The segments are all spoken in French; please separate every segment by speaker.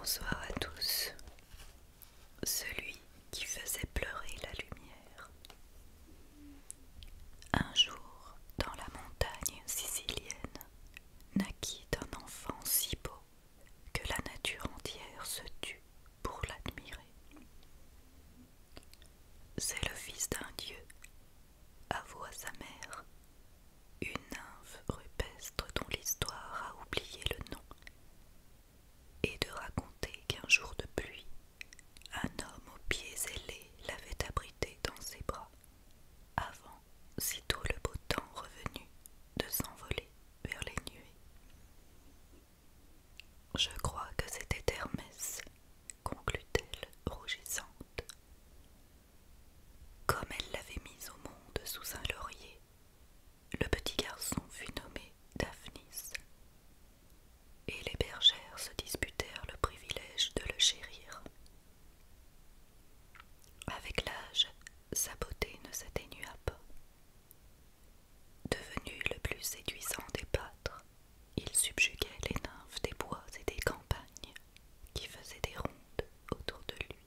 Speaker 1: Bonsoir à tous. Celui qui faisait pleurer la lumière. Un jour, dans la montagne sicilienne, naquit un enfant si beau que la nature entière se tut pour l'admirer. C'est le fils d'un dieu, avoua sa mère, une nymphe rupestre dont l'histoire a oublié le nom, et de raconter qu'un jour de pluie, un homme aux pieds ailés l'avait abrité dans ses bras, avant, sitôt le beau temps revenu, de s'envoler vers les nuées. Je crois que c'était Hermès, conclut-elle, rougissante. Comme elle l'avait mis au monde sous un laurier, le petit garçon fut nommé Daphnis, et les bergères se disputèrent le privilège de le chérir. Avec l'âge, sa beauté ne s'atténua pas. Devenu le plus séduisant des pâtres, il subjuguait les nymphes des bois et des campagnes qui faisaient des rondes autour de lui.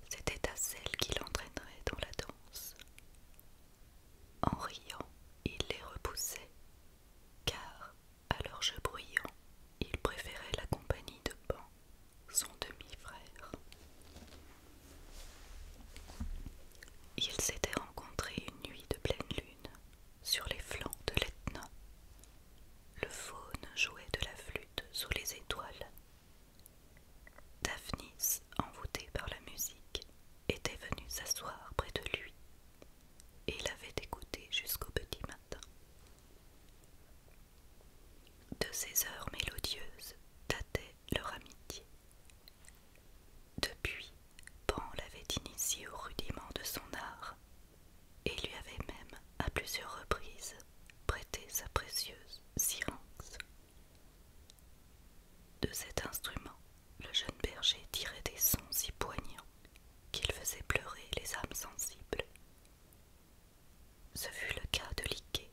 Speaker 1: C'était à celles qui l'entraînerait dans la danse. En riant, il les repoussait, car, à leur jeu bruyant, il préférait la compagnie de Pan, son demi-frère. Ils s'étaient rencontrés une nuit de pleine lune, sur les flancs de l'Etna. Le faune jouait de la flûte sous les étoiles. Daphnis, envoûté par la musique, était venu s'asseoir près de lui et l'avait écouté jusqu'au petit matin. De ces heures mélodieuses datait leur amitié. Depuis, Pan l'avait initié au rudiment de son art et lui avait même, à plusieurs reprises, prêté sa précieuse syrinx. De cet instrument, le jeune berger tirait des sons si poignants qu'il faisait pleurer les âmes sensibles. Ce fut le cas de Lyké,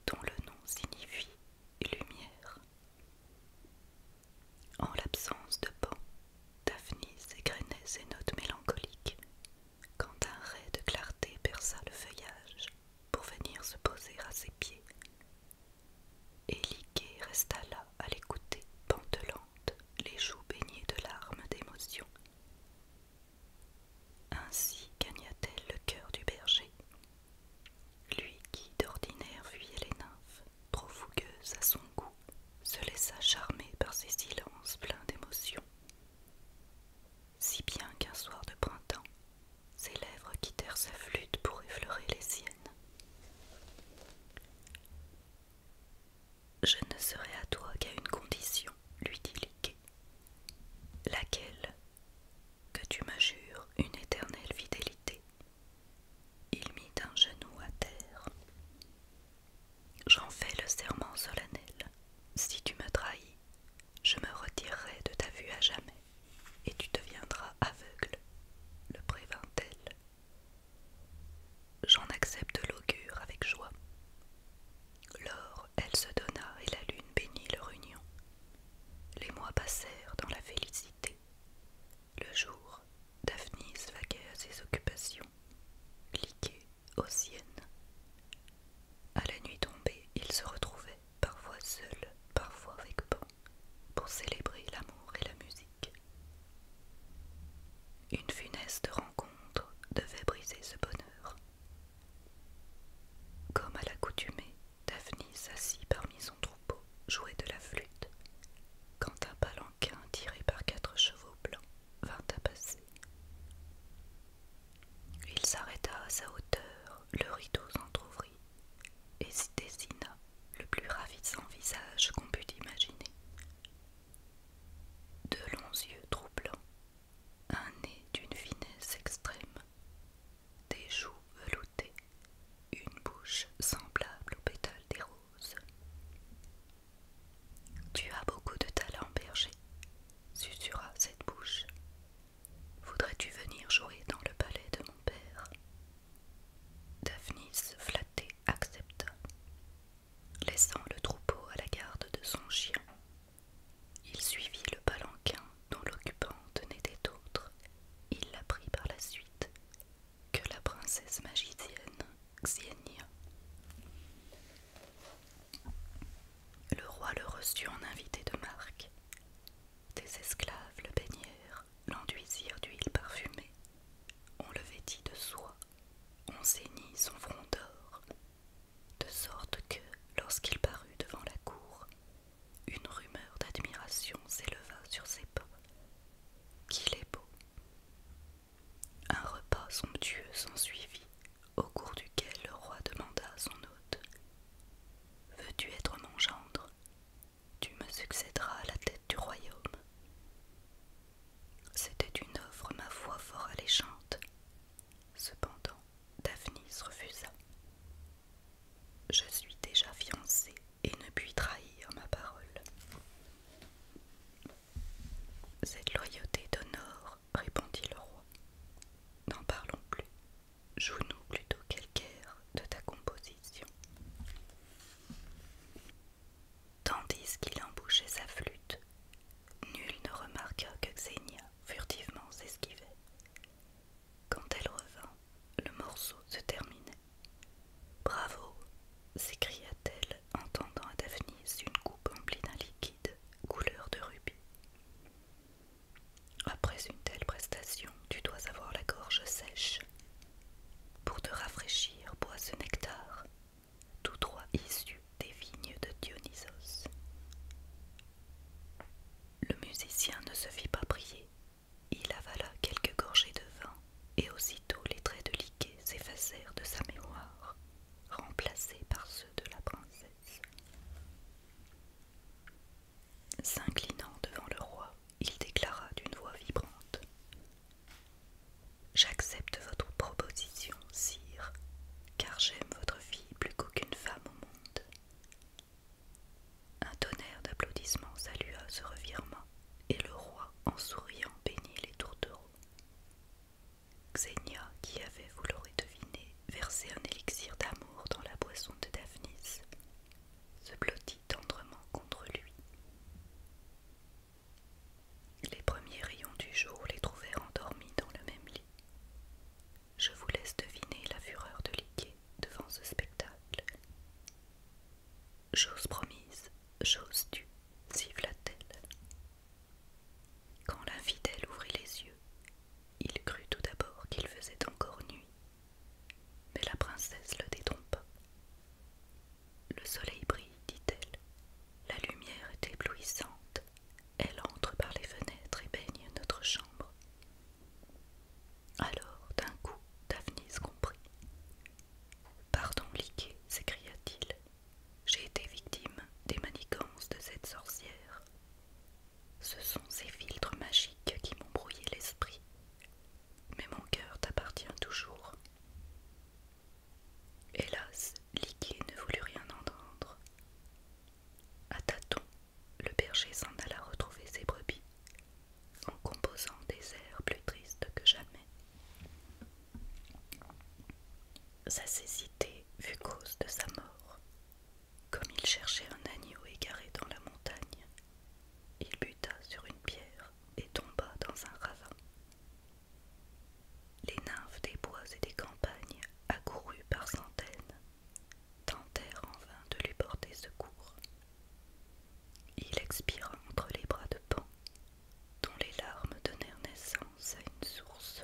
Speaker 1: dont le nom signifie lumière. En l'absence de Pan, Daphnis égrenait ses notes mélancoliques quand un ray de clarté perça le feuillage pour venir se poser à ses pieds. Et Lyké resta là à l'écouter, pantelante, les joues baignées de larmes d'émotion. Ainsi gagna-t-elle le cœur du berger, lui qui d'ordinaire fuyait les nymphes, trop fougueuses à son goût, se laissa charmer par ces silences pleins d'émotion. Si bien qu'un soir de printemps, ses lèvres quittèrent sa flûte pour effleurer les siennes. Je ne serai à toi qu'à une condition, lui dit Lyké. Laquelle? Que tu me jures une éternelle fidélité. Il mit un genou à terre. J'en fais le serment solennel. Si tu me trahis, je me retirerai de ta vue à jamais, et tu deviendras aveugle, le prévint-elle. J'en accepte somptueux s'ensuivit, au cours duquel le roi demanda à son hôte: Veux-tu être mon gendre? Tu me succéderas à la tête du royaume. C'était une offre, ma foi, fort alléchante. Cependant, Daphnis refusa. Je suis déjà fiancée et ne puis trahir ma parole. Cette loyauté d'honneur, répondit le roi. N'en parlons plus. Joue-nous plutôt quelque air de ta composition. Tandis qu'il embouchait sa flûte, nul ne remarqua que Xenia furtivement s'esquivait. Quand elle revint, le morceau se terminait. Bravo, s'écria-t-elle en tendant à Daphnis une coupe emplie d'un liquide couleur de rubis. Après une telle prestation, tu dois avoir la gorge sèche. Pour te rafraîchir, bois ce nectar, tout droit issu des vignes de Dionysos. Le musicien ne se fit pas prier. Il avala quelques gorgées de vin, et aussitôt les traits de Lyké s'effacèrent de sa mémoire, remplacés par ceux de la princesse. S'inclinant devant le roi, il déclara d'une voix vibrante: J'accepte votre proposition, sire, car j'aime votre fille plus qu'aucune femme au monde. Un tonnerre d'applaudissements salua ce revirement, et le roi, en souriant, bénit les tourtereaux. Xenia, qui avait, vous l'aurez deviné, versé un élixir d'amour dans la boisson de Daphnis, se blottit tendrement contre lui. Les premiers rayons du jour les trouvèrent endormis dans le même lit. Je vous laisse deviner la fureur de Lyké devant ce spectacle. Chose promise, chose due, siffla-t-elle. Quand l'infidèle ouvrit les yeux, il crut tout d'abord qu'il faisait encore nuit, mais la princesse le détrompa. Le soleil brille, dit-elle, la lumière est éblouissante, elle entre par les fenêtres et baigne notre chambre. Alors, d'un coup, Daphnis comprit. Pardon, Lyké, s'écria-t-il, j'ai été victime des manigances de cette sorcière. Ce sont ces philtres magiques qui m'ont brouillé l'esprit, mais mon cœur t'appartient toujours. Hélas, Lyké ne voulut rien entendre. À tâtons, le berger s'en alla retrouver ses brebis, en composant des airs plus tristes que jamais. Sa cécité fut cause de sa mort. Comme il cherchait un agneau égaré dans la montagne, il buta sur une pierre et tomba dans un ravin. Les nymphes des bois et des campagnes, accourues par centaines, tentèrent en vain de lui porter secours. Il expira entre les bras de Pan, dont les larmes donnèrent naissance à une source.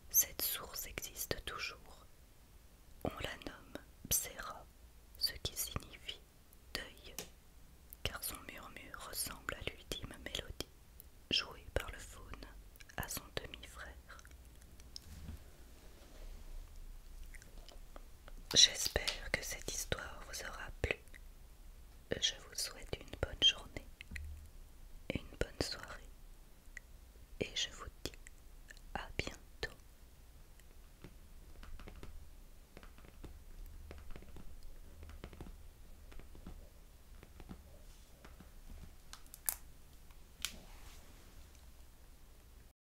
Speaker 1: Cette source existe toujours. On la nomme Psera, ce qui signifie deuil, car son murmure ressemble à l'ultime mélodie jouée par le faune à son demi-frère. J'espère